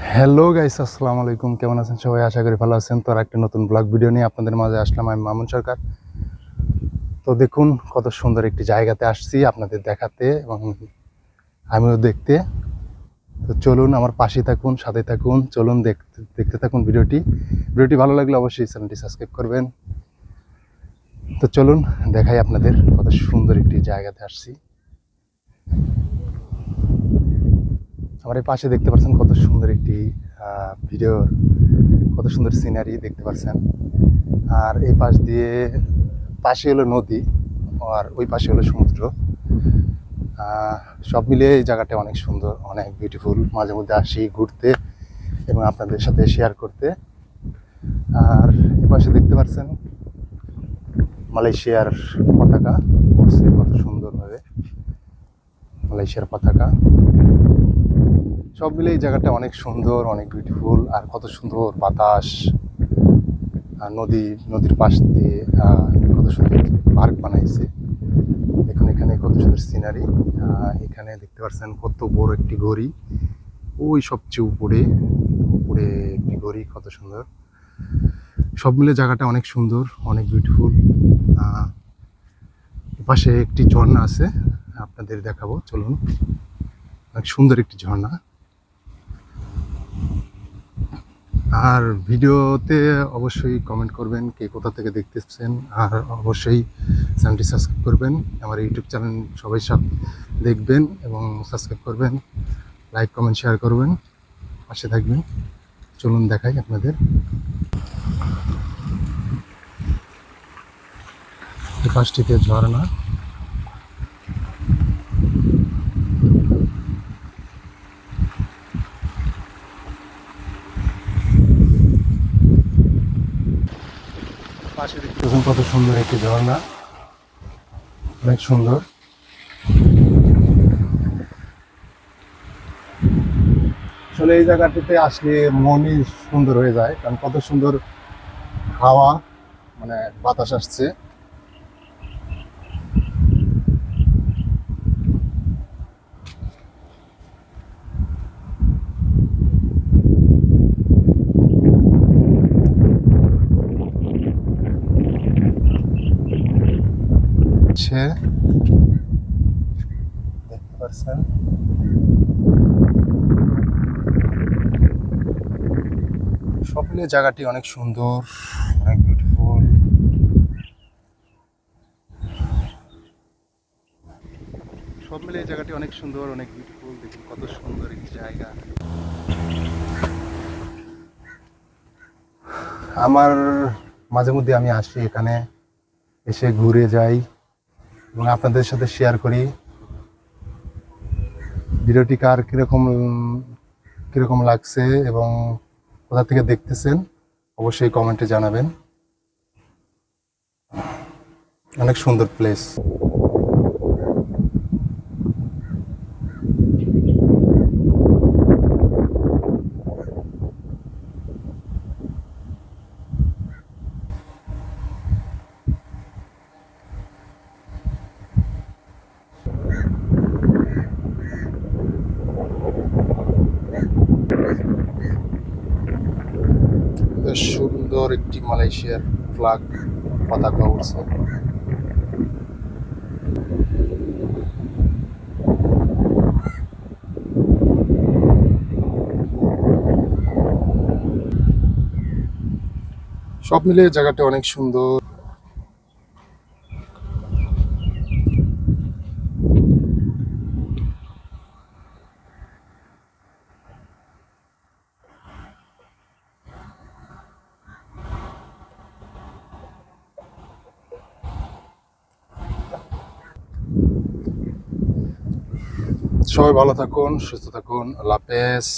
Hello guys, আসসালামু আলাইকুম। কেমন আছেন সবাই? আশা করি ভালো আছেন। তো আর একটা নতুন ব্লগ ভিডিও নিয়ে আপনাদের মাঝে আসলাম। আমি মামুন সরকার। তো দেখুন কত সুন্দর একটি জায়গাতে আসছি আপনাদের দেখাতে এবং আমিও দেখতে। তো চলুন আমার পাশে থাকুন, সাথে থাকুন, চলুন দেখতে দেখতে থাকুন ভিডিওটি ভালো লাগলে অবশ্যই চ্যানেলটি সাবস্ক্রাইব করবেন। তো চলুন দেখাই আপনাদের কত সুন্দর একটি জায়গাতে আসছি। আমার এই পাশে দেখতে পাচ্ছেন কত সুন্দর একটি ভিডিও, কত সুন্দর সিনারি দেখতে পাচ্ছেন। আর এই পাশে হলো নদী, আর ওই পাশে হলো সমুদ্র। সব মিলিয়ে এই জায়গাটা অনেক সুন্দর, অনেক বিউটিফুল। মাঝে মধ্যে আসি ঘুরতে এবং আপনাদের সাথে শেয়ার করতে। আর এ পাশে দেখতে পাচ্ছেন মালয়েশিয়ার পতাকা উড়ছে কত সুন্দরভাবে, মালয়েশিয়ার পতাকা। সব মিলে এই জায়গাটা অনেক সুন্দর, অনেক বিউটিফুল। আর কত সুন্দর বাতাস, আর নদীর পাশ দিয়ে কত সুন্দর পার্ক বানাইছে। দেখুন এখানে কত সুন্দর সিনারি। এখানে দেখতে পাচ্ছেন কত বড় একটি ঘড়ি, ওই সবচেয়ে উপরে উপরে একটি ঘড়ি, কত সুন্দর। সব মিলে জায়গাটা অনেক সুন্দর, অনেক বিউটিফুল। পাশে একটি ঝর্ণা আছে, আপনাদের দেখাবো, চলুন। অনেক সুন্দর একটি ঝর্ণা। আর ভিডিওতে অবশ্যই কমেন্ট করবেন কে কোথা থেকে দেখতেছেন, আর অবশ্যই চ্যানেলটি সাবস্ক্রাইব করবেন। আমার ইউটিউব চ্যানেল সবাই সব দেখবেন এবং সাবস্ক্রাইব করবেন, লাইক কমেন্ট শেয়ার করবেন, পাশে থাকবেন। চলুন দেখাই আপনাদের এই পাশটিতে ঝর্ণা। পাশে দেখতেছেন কত সুন্দর একটি ঝর্ণা, অনেক সুন্দর। আসলে এই জায়গাটিতে আসলে মনই সুন্দর হয়ে যায়, কারণ কত সুন্দর হাওয়া, মানে বাতাস আসছে। দেখতে পাচ্ছেন সব মিলিয়ে জায়গাটি অনেক সুন্দর, অনেক বিউটিফুল। সব মিলিয়ে জায়গাটি অনেক সুন্দর, অনেক বিউটিফুল। দেখুন কত সুন্দর একটি জায়গা। আমার মাঝে মধ্যে আমি আসি এখানে, এসে ঘুরে যাই এবং আপনাদের সাথে শেয়ার করি। ভিডিওটি কার কীরকম কীরকম লাগছে এবং কোথা থেকে দেখতেছেন অবশ্যই কমেন্টে জানাবেন। অনেক সুন্দর প্লেস। বেশ সুন্দর একটি মালয়েশিয়ার ফ্ল্যাগ, পতাকা উড়ছে। সব মিলে জায়গাটা অনেক সুন্দর। সবাই ভালো থাকুন, সুস্থ থাকুন, আল্লাহ হাফেজ।